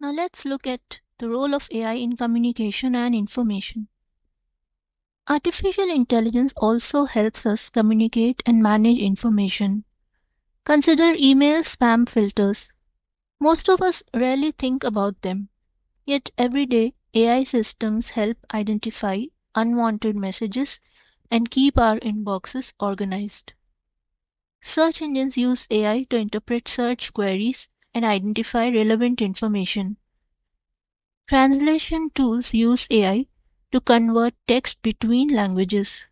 Now let's look at the role of AI in communication and information. Artificial intelligence also helps us communicate and manage information. Consider email spam filters. Most of us rarely think about them, yet every day AI systems help identify unwanted messages and keep our inboxes organized. Search engines use AI to interpret search queries and identify relevant information. Translation tools use AI to convert text between languages.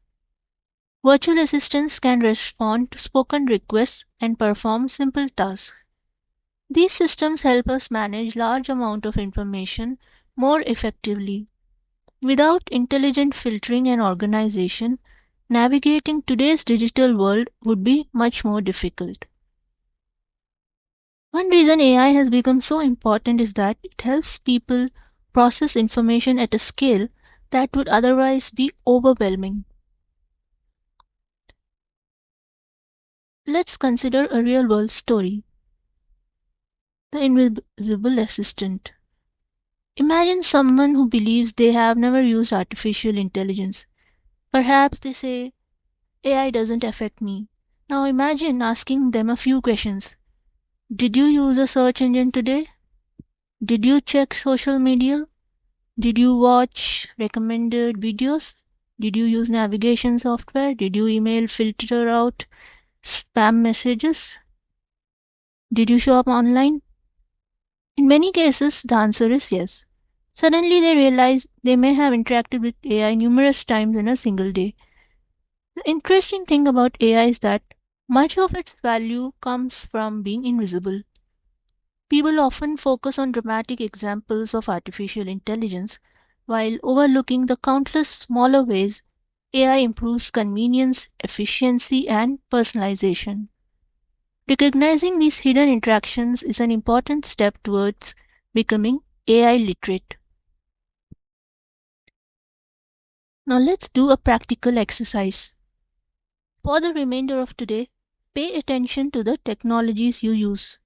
Virtual assistants can respond to spoken requests and perform simple tasks. These systems help us manage large amounts of information more effectively. Without intelligent filtering and organization, navigating today's digital world would be much more difficult. One reason AI has become so important is that it helps people process information at a scale that would otherwise be overwhelming. Let's consider a real world story: the invisible assistant. Imagine someone who believes they have never used artificial intelligence. Perhaps they say, AI doesn't affect me. Now imagine asking them a few questions. Did you use a search engine today? Did you check social media? Did you watch recommended videos? Did you use navigation software? Did you email filter out spam messages? Did you shop online? In many cases, the answer is yes. Suddenly, they realize they may have interacted with AI numerous times in a single day. The interesting thing about AI is that much of its value comes from being invisible. People often focus on dramatic examples of artificial intelligence while overlooking the countless smaller ways AI improves convenience, efficiency, and personalization. Recognizing these hidden interactions is an important step towards becoming AI literate. Now let's do a practical exercise. For the remainder of today, pay attention to the technologies you use.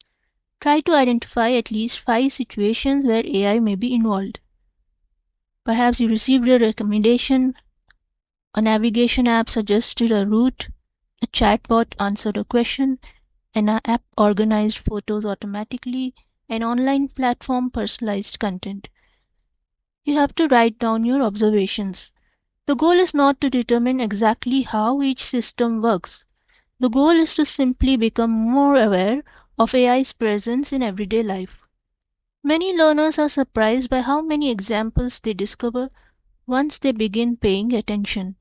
Try to identify at least 5 situations where AI may be involved. Perhaps you received a recommendation, a navigation app suggested a route, a chatbot answered a question, an app organized photos automatically, an online platform personalized content. You have to write down your observations. The goal is not to determine exactly how each system works. The goal is to simply become more aware of AI's presence in everyday life. Many learners are surprised by how many examples they discover once they begin paying attention.